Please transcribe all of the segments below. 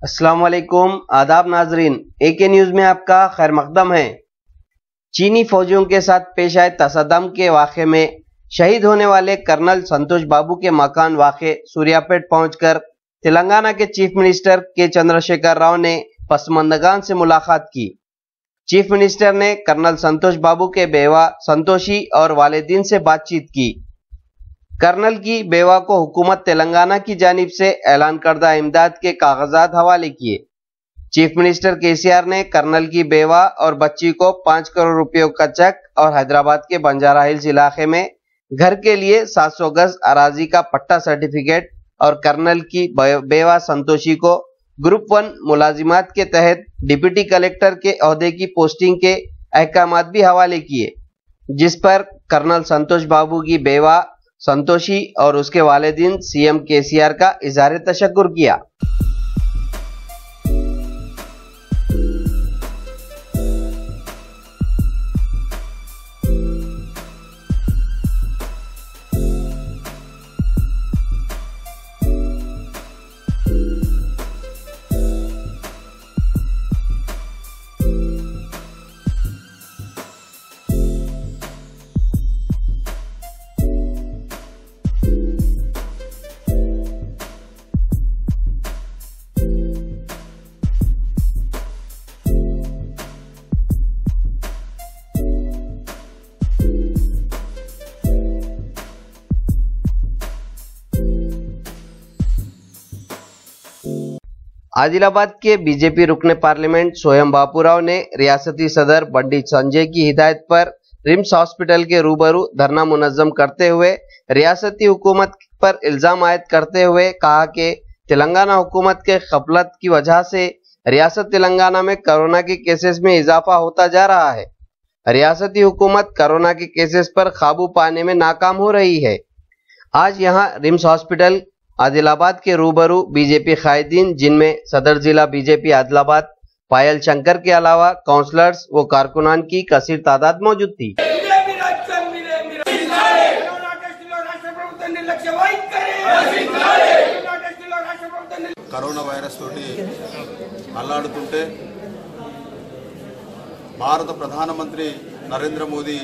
अस्सलाम वालेकुम, आदाब नाजरीन। एके न्यूज में आपका खैर मकदम है। चीनी फौजियों के साथ पेश आए तसदम के वाक़े में शहीद होने वाले कर्नल संतोष बाबू के मकान वाक़े सूर्यापेट पहुंचकर तेलंगाना के चीफ मिनिस्टर के चंद्रशेखर राव ने पसमानदगान से मुलाकात की। चीफ मिनिस्टर ने कर्नल संतोष बाबू के बेवा संतोषी और वालिदीन से बातचीत की। कर्नल की बेवा को हुकूमत तेलंगाना की जानिब से ऐलान करदा इमदाद के कागजात हवाले किए। चीफ मिनिस्टर केसीआर ने कर्नल की बेवा और बच्ची को 5 करोड़ रुपयों का चेक और हैदराबाद के बंजारा हिल्स इलाके में घर के लिए 700 गज अराजी का पट्टा सर्टिफिकेट और कर्नल की बेवा संतोषी को ग्रुप 1 मुलाजिमात के तहत डिप्टी कलेक्टर के ओहदे की पोस्टिंग के अहकामात भी हवाले किए, जिस पर कर्नल संतोष बाबू की बेवा संतोषी और उसके वालिदीन सीएम केसीआर का इज़हार तशक्कुर किया। आदिलाबाद के बीजेपी रुकने पार्लियामेंट सोयम बापूराव ने रियासती सदर बंडी संजय की हिदायत पर रिम्स हॉस्पिटल के रूबरू धरना मुनज़्ज़म करते हुए रियासती हुकूमत पर इल्जाम आयद करते हुए कहा कि तेलंगाना हुकूमत के गफलत की वजह से रियासत तेलंगाना में कोरोना के केसेस में इजाफा होता जा रहा है। रियासती हुकूमत कोरोना के केसेस पर काबू पाने में नाकाम हो रही है। आज यहाँ रिम्स हॉस्पिटल आदिलाबाद के रूबरू बीजेपी कायदीन, जिनमें सदर जिला बीजेपी आदिलाबाद पायल शंकर के अलावा काउंसलर्स व कारकुनान की कसीर तादाद मौजूद थी। కరోనా వైరస్ తోటి అల్లాడుతుంటే భారత ప్రధానమంత్రి నరేంద్ర మోదీ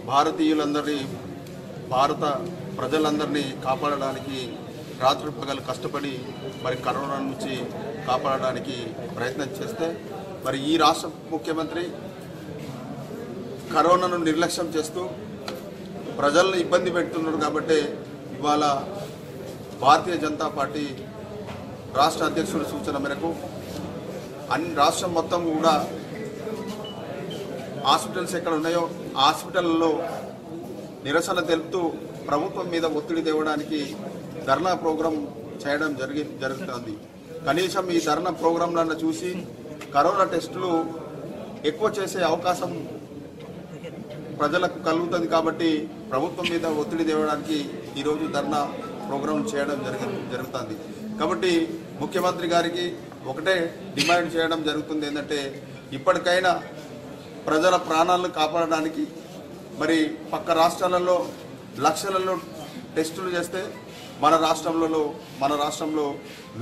భారతీయులందరినీ భారత ప్రజలందరినీ కాపాడడానికి రాత్రి పగలు కష్టపడి మరి కరోనా నుంచి కాపాడడానికి ప్రయత్నం చేస్తే మరి ఈ రాష్ట్ర ముఖ్యమంత్రి కరోనాను నిర్లక్ష్యం చేస్తూ ప్రజలను ఇబ్బంది పెడుతున్నారు। కాబట్టి ఇవాళ భారతీయ జనతా పార్టీ రాష్ట్ర అధ్యక్షుడి సూచన మేరకు అన్ని రాష్ట్రం మొత్తం కూడా హాస్పిటల్స్ ఎక్కడ ఉన్నాయో హాస్పిటల్లో నిరసన తెలుపుతూ ప్రభుత్వం మీద ఒత్తిడి తేవడానికి ధర్నా ప్రోగ్రాం చేయడం జరుగుతుంది। కనీసం ఈ ధర్నా ప్రోగ్రాంలను చూసి కరోనా టెస్టులు ఎక్కువ చేసే అవకాశం ప్రజలకు కలుగుతుంది। కాబట్టి ప్రభుత్వం మీద ఒత్తిడి తేవడానికి ఈరోజు ధర్నా ప్రోగ్రాం చేయడం జరుగుతుంది। కాబట్టి ముఖ్యమంత్రి గారికి ఒకటే డిమాండ్ చేయడం జరుగుతుంది, ఏంటంటే ఇప్పటికైనా ప్రజల ప్రాణాలను కాపాడడానికి మరి పక్క రాష్ట్రాలలో లక్షలలో టెస్టులు చేస్తే మన రాష్ట్రంలో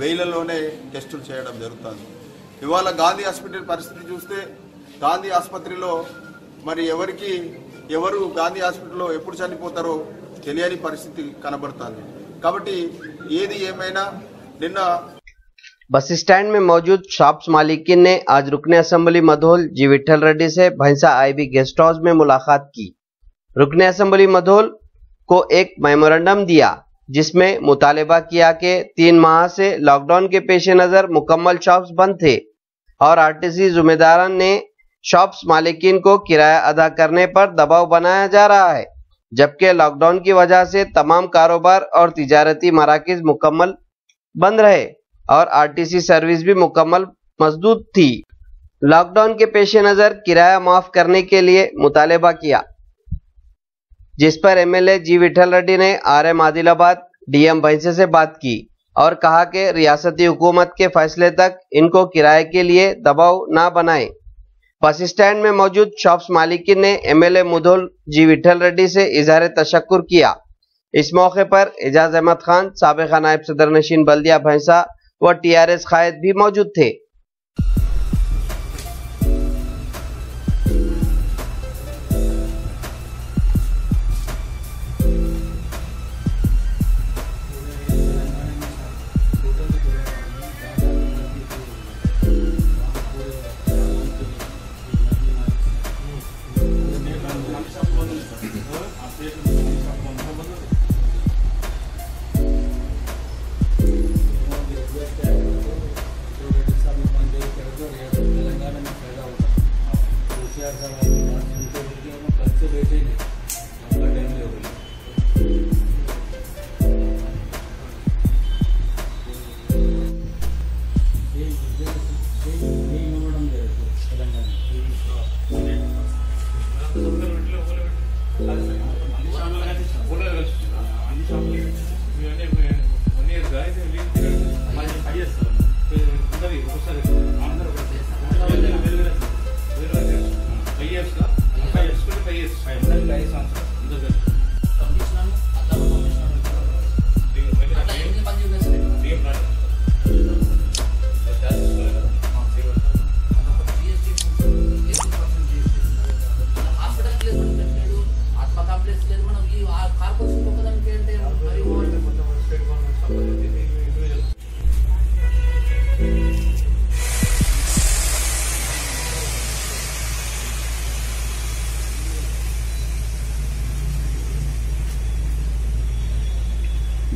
వేలలోనే టెస్టులు చేయడం జరుగుతుంది। ఇవాళ గాంధీ హాస్పిటల్ పరిస్థితి చూస్తే గాంధీ ఆసుపత్రిలో మరి ఎవరు గాంధీ హాస్పిటల్లో ఎప్పుడు చనిపోతారో తెలియని పరిస్థితి కనబడుతుంది। కాబట్టి ఏది ఏమైనా నిన్న बस स्टैंड में मौजूद शॉप्स मालिकिन ने आज रुकने असेंबली मधोल जी विठल रेड्डी से भैंसा आईबी गेस्ट हाउस में मुलाकात की। रुकने असेंबली मधोल को एक मेमोरेंडम दिया, जिसमें मुतालिबा किया कि 3 माह से लॉकडाउन के पेश नज़र मुकम्मल शॉप्स बंद थे और आरटीसी जिम्मेदारान ने शॉप्स मालिकिन को किराया अदा करने पर दबाव बनाया जा रहा है, जबकि लॉकडाउन की वजह से तमाम कारोबार और तिजारती मराकिज मुकम्मल बंद रहे और आरटीसी सर्विस भी मुकम्मल मसदूद थी। लॉकडाउन के पेश नज़र किराया माफ करने के लिए मुतालिबा किया, जिस पर एमएलए जी विठल रेड्डी ने आरएम आदिलाबाद डीएम भैंसे से बात की और कहा कि रियासती हुकूमत के फैसले तक इनको किराए के लिए दबाव ना बनाए। बस स्टैंड में मौजूद शॉप्स मालिकिन ने एमएलए मुधोल जी विठल रेड्डी से इजहार तशक्कुर किया। इस मौके पर एजाज अहमद खान, साबिक़ा नायब सदर नशीन बल्दिया भैंसा, व टीआरएस कायद भी मौजूद थे।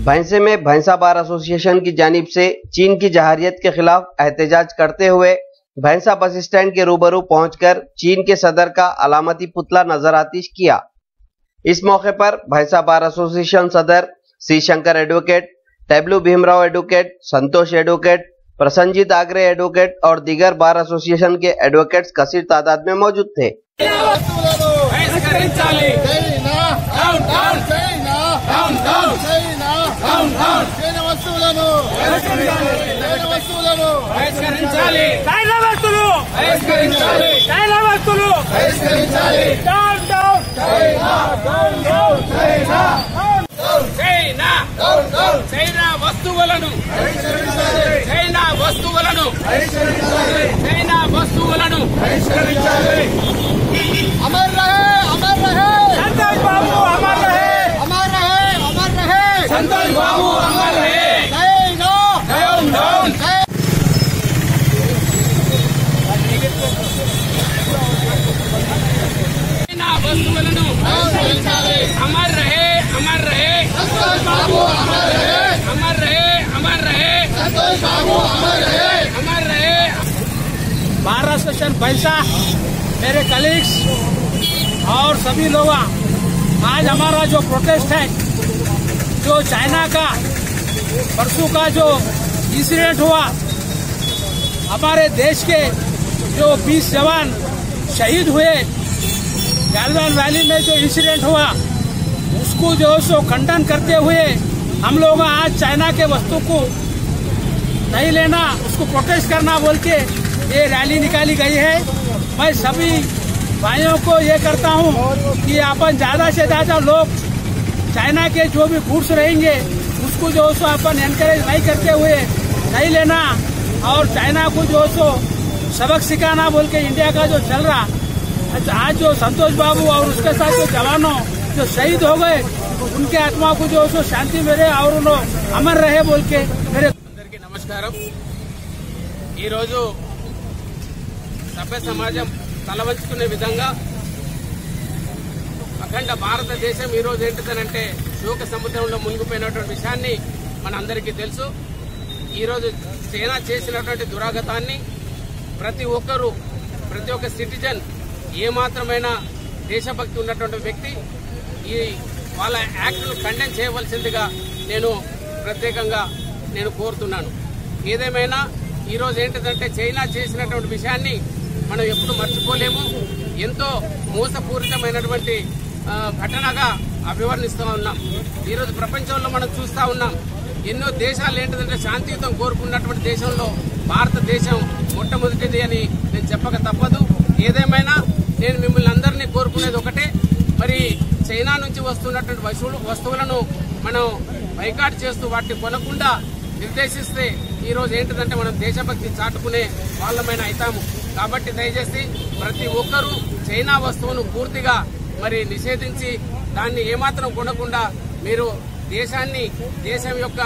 भैंसे में भैंसा बार एसोसिएशन की जानिब से चीन की जहारियत के खिलाफ एहतजाज करते हुए भैंसा बस स्टैंड के रूबरू पहुंचकर चीन के सदर का अलामती पुतला नजरातिश किया। इस मौके पर भैंसा बार एसोसिएशन सदर C Shankar advocate, W Bhimrao advocate, Santosh advocate, Prasannajit Agre advocate और दीगर बार एसोसिएशन के एडवोकेट्स कसीर तादाद में मौजूद थे। अमर रहे, अमर रहे संतोष बाबू, अमर रहे, अमर रहे, अमर रहे संतोष बाबू, अमर रहे। चैना डाउन डाउन, चैना वस्तुవులను अमर रहे, अमर रहे संतोष बाबू, अमर रहे, अमर रहे, अमर रहे संतोष बाबू, अमर रहे, अमर रहे। बार एसोसिएशन भैंसा, मेरे कलीग्स और सभी लोग, आज हमारा जो प्रोटेस्ट है, जो चाइना का परसों का जो इंसिडेंट हुआ, हमारे देश के जो 20 जवान शहीद हुए, गैल्वान वैली में जो इंसिडेंट हुआ, उसको जो सो खंडन करते हुए हम लोग आज चाइना के वस्तु को नहीं लेना, उसको प्रोटेस्ट करना बोल के ये रैली निकाली गई है। मैं सभी भाइयों को ये करता हूँ कि अपन ज्यादा से ज्यादा लोग चाइना के जो भी गुड्स रहेंगे उसको जो सो अपन एनकरेज नहीं करते हुए नहीं लेना, और चाइना को जो सो सबक सिखाना बोल के इंडिया का जो चल रहा, आज जो संतोष बाबू और उसके साथ जो जवानों जो शहीद हो गए, उनके आत्मा को जो सो शांति मिले और उन्होंने अमर रहे बोल के मेरे అందరికీ నమస్కారం। ఈరోజు సభ్య సమాజం తలవంచుకునే విధంగా అఖండ భారతదేశం ఈరోజు ఏంటిదనంటే శోక సముద్రంలో మునిగిపోయినటువంటి విషయాన్ని మనందరికీ తెలుసు। ఈరోజు చైనా చేసినటువంటి దురాగతాన్ని ప్రతి ఒక్కరూ, ప్రతి ఒక్క సిటిజన్, ఏమాత్రమైన దేశభక్తి ఉన్నటువంటి వ్యక్తి ఈ వాళ్ళ యాక్ట్ను కండెమ్ చేయవలసిందిగా నేను ప్రత్యేకంగా కోరుతున్నాను। ఏదేమైనా ఈరోజు ఏంటిదంటే చైనా చేసినటువంటి విషయాన్ని మనం ఎప్పుడు మర్చిపోలేము। ఎంతో మోసపూరితమైనటువంటి ఘటనగా అభివర్ణిస్తూ ఉన్నాం। ఈరోజు ప్రపంచంలో మనం చూస్తూ ఉన్నాం, ఎన్నో దేశాలు ఏంటిదంటే శాంతియుతం కోరుకున్నటువంటి దేశంలో భారతదేశం మొట్టమొదటిది అని నేను చెప్పక తప్పదు। ఏదేమైనా నేను మిమ్మల్ని అందరినీ కోరుకునేది ఒకటే, మరి చైనా నుంచి వస్తున్నటువంటి వస్తువులను మనం బైకాట్ చేస్తూ వాటిని కొనకుండా నిర్దేశిస్తే ఈ రోజు ఏంటిదంటే మనం దేశభక్తి చాటుకునే వాళ్ళమైన అవుతాము. కాబట్టి దయచేసి ప్రతి ఒక్కరూ చైనా వస్తువును పూర్తిగా మరి నిషేధించి దాన్ని ఏమాత్రం కొనకుండా మీరు దేశం యొక్క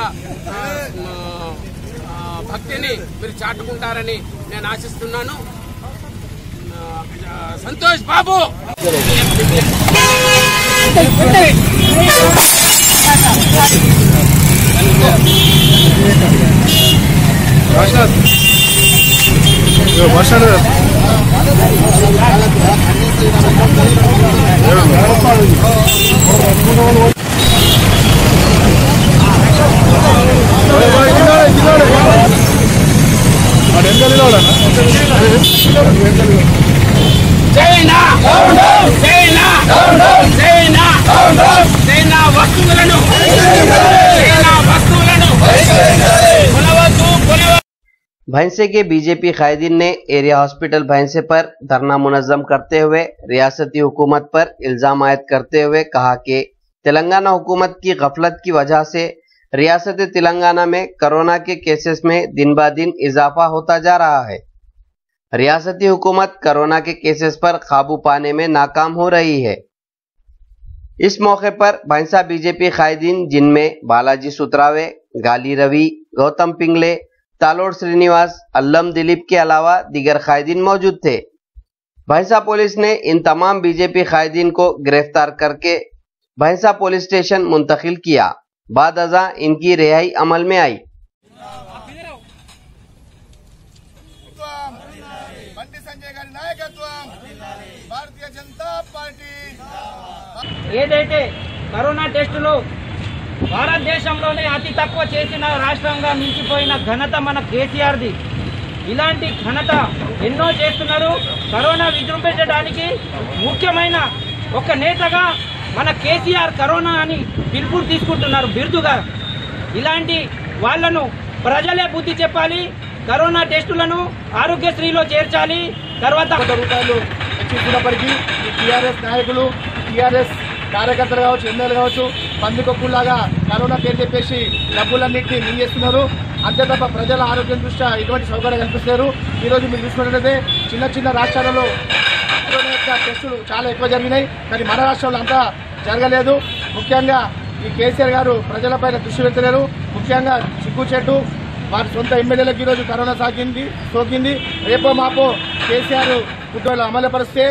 భక్తిని మీరు చాటుకుంటారని నేను ఆశిస్తున్నాను. Santosh Babu China China China China వస్తువులను भैंसे के बीजेपी कायदीन ने एरिया हॉस्पिटल भैंसे पर धरना मुनज़्ज़म करते हुए रियासती हुकूमत पर इल्जाम आयद करते हुए कहा कि तेलंगाना हुकूमत की गफलत की वजह से रियासत तेलंगाना में कोरोना के केसेस में दिन ब दिन इजाफा होता जा रहा है। रियासती हुकूमत कोरोना के केसेस पर काबू पाने में नाकाम हो रही है। इस मौके पर भैंसा बीजेपी कायदीन जिनमें बालाजी सुतरावे, गाली रवि, गौतम पिंगले, तालोड़ श्रीनिवास, अल्लम दिलीप के अलावा दीगर कायदीन मौजूद थे। भैंसा पुलिस ने इन तमाम बीजेपी कायदीन को गिरफ्तार करके भैंसा पुलिस स्टेशन मुंतकिल किया। बाद अज़ा इनकी रिहाई अमल में आई। भारतीय जनता पार्टी ఏదైతే కరోనా టెస్టులు భారతదేశంలోనే అతి తక్కువ చేసిన రాష్ట్రంగా మించిపోయిన ఘనత మన కేసీఆర్ది. ఇలాంటి ఘనత ఎన్నో చేస్తున్నారు. కరోనా విజృంభించడానికి ముఖ్యమైన ఒక నేతగా మన కేసీఆర్ కరోనా అని పిలుపు తీసుకుంటున్నారు బిరుదుగా. ఇలాంటి వాళ్లను ప్రజలే బుద్ధి చెప్పాలి. కరోనా టెస్టులను ఆరోగ్యశ్రీలో చేర్చాలి. తర్వాత రూపాయలు హెచ్చిస్తున్నప్పటికీ టీఆర్ఎస్ నాయకులు, టీఆర్ఎస్ కార్యకర్తలు కావచ్చు, ఎమ్మెల్యేలు కావచ్చు, పందికొక్కులాగా కరోనా పేరు చెప్పేసి డబ్బులన్నింటినీ మింగేస్తున్నారు. అంతే తప్ప ప్రజల ఆరోగ్యం దృష్ట్యా ఎటువంటి సౌకర్యం కల్పిస్తున్నారు. ఈరోజు మీరు చూసుకున్నట్లయితే చిన్న చిన్న రాష్ట్రాలలో కరోనా యొక్క టెస్టులు చాలా ఎక్కువ జరిగినాయి, కానీ మన రాష్ట్రంలో అంతా జరగలేదు. ముఖ్యంగా ఈ కేసీఆర్ గారు ప్రజలపైన దృష్టి పెట్టలేరు. ముఖ్యంగా సిగ్గుచెట్టు వారి సొంత ఎమ్మెల్యేలకు ఈరోజు కరోనా సోకింది. రేపో మాపో కేసీఆర్ కుట్రలు అమలుపరిస్తే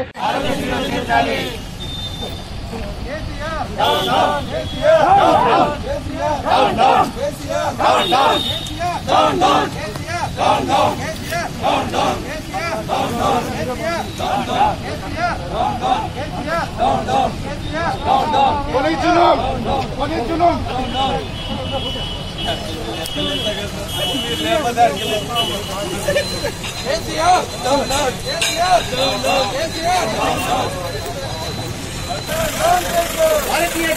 भारतीय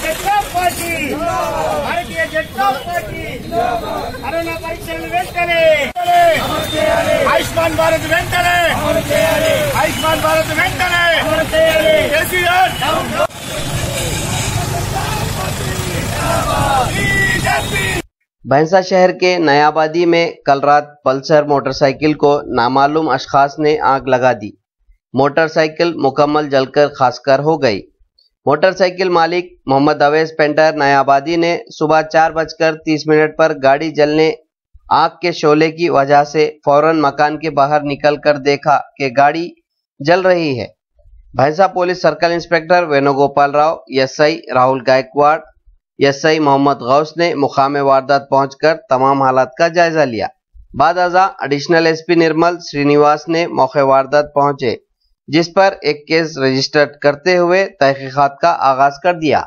जनता पार्टी కరోనా పరీక్షలు వెంటనే, ఆయుష్మాన్ భారత్ వెంటనే, ఆయుష్మాన్ భారత్ వెంటనే కేసీఆర్ भैंसा शहर के नयाबादी में कल रात पल्सर मोटरसाइकिल को नामालूम अशखास ने आग लगा दी। मोटरसाइकिल मुकम्मल जलकर खासकर हो गई। मोटरसाइकिल मालिक मोहम्मद अवैस पेंटर नयाबादी ने सुबह 4:30 पर गाड़ी जलने आग के शोले की वजह से फौरन मकान के बाहर निकलकर देखा कि गाड़ी जल रही है। Bhainsa police circle inspector Venugopal Rao, SI Rahul Gaikwad, SI Mohammed Ghouse ने मुकामे वारदात पहुंचकर तमाम हालात का जायजा लिया। बाद अज़ा एडिशनल एसपी निर्मल श्रीनिवास ने मौके वारदात पहुंचे, जिस पर एक केस रजिस्टर्ड करते हुए तहकीकात का आगाज कर दिया।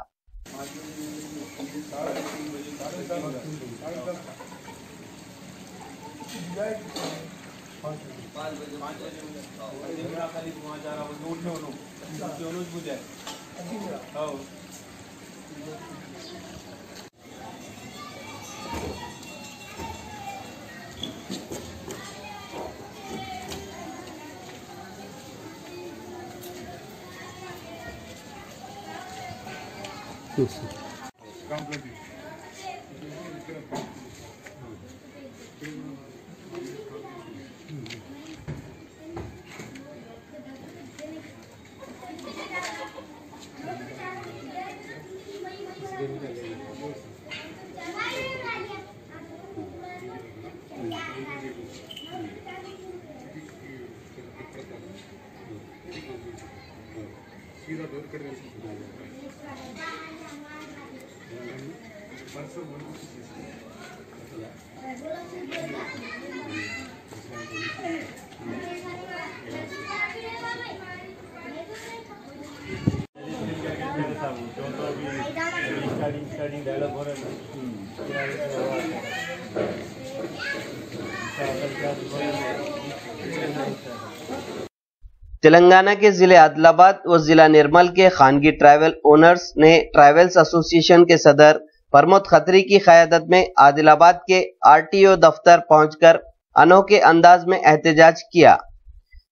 तेलंगाना के जिले आदिलाबाद व जिला निर्मल के खानगी ट्रैवल ओनर्स ने ट्रैवल्स एसोसिएशन के सदर प्रमोद खत्री की क़यादत में आदिलाबाद के आरटीओ दफ्तर पहुंचकर अनोखे अंदाज में एहतजाज किया।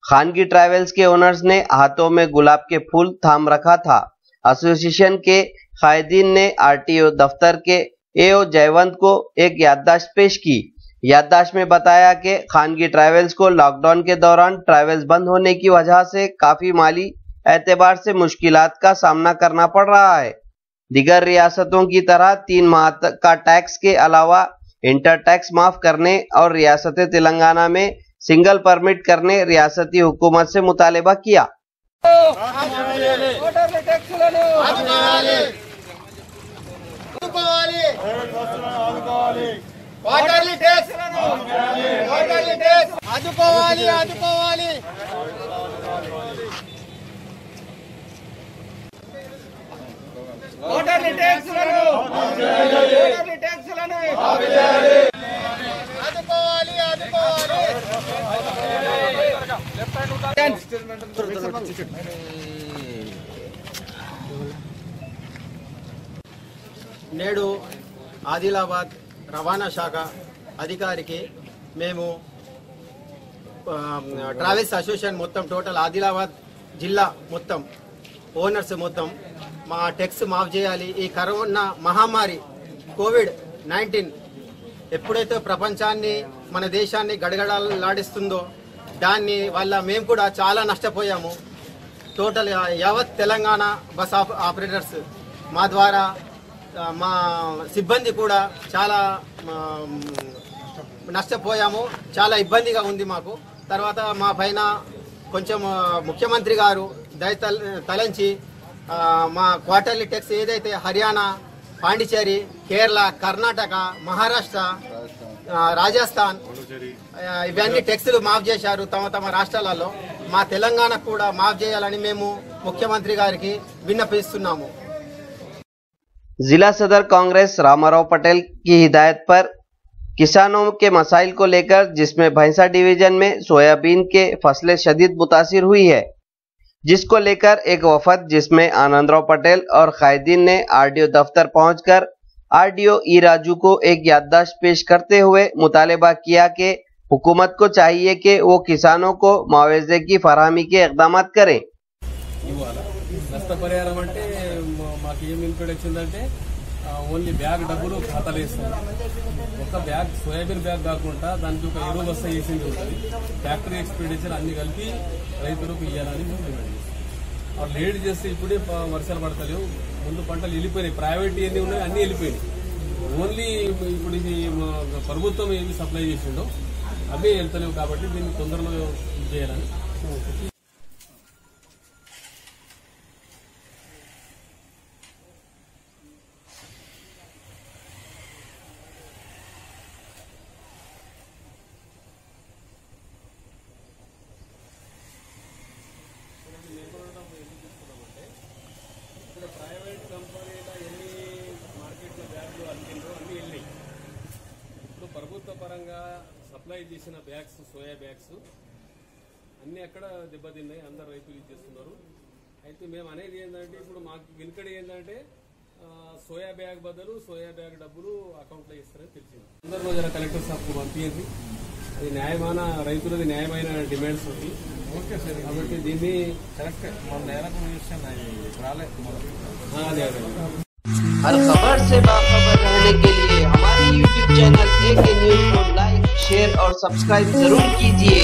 खानगी ट्रैवल्स के ओनर्स ने हाथों में गुलाब के फूल थाम रखा था। एसोसिएशन के कायदीन ने आरटीओ दफ्तर के एओ जयवंत को एक याददाश्त पेश की। याददाश्त में बताया कि खानगी ट्रैवल्स को लॉकडाउन के दौरान ट्रैवल्स बंद होने की वजह से काफी माली एतबार से मुश्किलात का सामना करना पड़ रहा है। दीगर रियासतों की तरह 3 माह का टैक्स के अलावा इंटर टैक्स माफ करने और रियासत तेलंगाना में सिंगल परमिट करने रियासती हुकूमत से मुतालिबा किया। క్వార్టర్లీ ట్యాక్స్ ఆదుకోవాలి ఆదుకోవాలి క్వార్టర్లీ ట్యాక్స్ ఆదుకోవాలి ఆదుకోవాలి నేడు ఆదిలాబాద్ రవాణా శాఖ అధికారికి మేము ట్రావెల్స్ అసోసియేషన్ మొత్తం టోటల్ ఆదిలాబాద్ జిల్లా మొత్తం ఓనర్స్ మొత్తం మా టెక్స్ మాఫ్ చేయాలి। ఈ కరోనా మహమ్మారి కోవిడ్-19 ఎప్పుడైతే ప్రపంచాన్ని మన దేశాన్ని గడగడలాడిస్తుందో దాన్ని వల్ల మేము కూడా చాలా నష్టపోయాము। టోటల్ యావత్ తెలంగాణ బస్ ఆపరేటర్స్ మా ద్వారా మా సిబ్బంది కూడా చాలా నష్టపోయాము। చాలా ఇబ్బందిగా ఉంది మాకు। తర్వాత మా పైన కొంచెం ముఖ్యమంత్రి గారు తలంచి మా క్వార్టర్లీ ట్యాక్స్ ఏదైతే హర్యానా, పాండిచేరి, కేరళ, కర్ణాటక, మహారాష్ట్ర, రాజస్థాన్ ఇవన్నీ ట్యాక్స్లు మాఫ్ చేశారు తమ తమ రాష్ట్రాలలో। మా తెలంగాణకు కూడా మాఫ్ చేయాలని మేము ముఖ్యమంత్రి గారికి విన్నపిస్తున్నాము। जिला सदर कांग्रेस रामाराव पटेल की हिदायत पर किसानों के मसाइल को लेकर, जिसमें भैंसा डिवीजन में सोयाबीन के फसलें शदीद मुतासिर हुई है, जिसको लेकर एक वफद जिसमें आनंदराव पटेल और कायदीन ने आरडीओ दफ्तर पहुंचकर आरडीओ ई राजू को एक याददाश्त पेश करते हुए मुतालिबा किया कि हुकूमत को चाहिए कि वो किसानों को मुआवजे की फराहमी के इक़दाम करें। నష్టపరిహారం అంటే మాకు ఏం ఇన్పుట్ వచ్చిందంటే ఓన్లీ బ్యాగ్ డబ్బులు ఖాతాలో వేస్తాం। ఒక బ్యాగ్ సోయాబీన్ బ్యాగ్ కాకుండా దానికి ఒక ఎరువు బస్తా వేసింది ఉంటుంది। ఫ్యాక్టరీ ఎక్స్పెండిచర్ అన్ని కలిపి రైతులకు ఇవ్వాలని మేము డిమాండ్ చేస్తాం। లేట్ చేస్తే ఇప్పుడే వర్షాలు పడతలేవు, ముందు పంటలు వెళ్ళిపోయినాయి, ప్రైవేట్ ఎన్ని ఉన్నాయి అన్ని వెళ్ళిపోయినాయి। ఓన్లీ ఇప్పుడు ఇది ప్రభుత్వం ఏమి సప్లై చేసిండో అవే వెళ్తలేవు కాబట్టి దీన్ని తొందరలో చేయాలని। ప్రైవేట్ కంపెనీల ఎన్ని మార్కెట్లో బ్యాగ్లు అమ్మిండ్రో అన్ని వెళ్ళినాయి। ఇప్పుడు ప్రభుత్వ పరంగా సప్లై చేసిన బ్యాగ్స్, సోయా బ్యాగ్స్ అన్ని అక్కడ దెబ్బతిన్నాయి, అందరు రైతులు ఇచ్చేస్తున్నారు। అయితే మేము అనేది ఏంటంటే ఇప్పుడు మాకు వెనుకడి ఏంటంటే సోయా బ్యాగ్ బదులు సోయా బ్యాగ్ డబ్బులు అకౌంట్లో ఇస్తారని తెలిసింది। అందరిలో జర కలెక్టర్ సాబ్కు పంపించింది, అది న్యాయమైన రైతులది న్యాయమైన డిమాండ్స్ ఉంది కాబట్టి దీన్ని కరెక్ట్ మన నేలకు हर खबर से बाखबर रहने के लिए हमारे YouTube चैनल AK न्यूज़ को लाइक, शेयर और सब्सक्राइब जरूर कीजिए।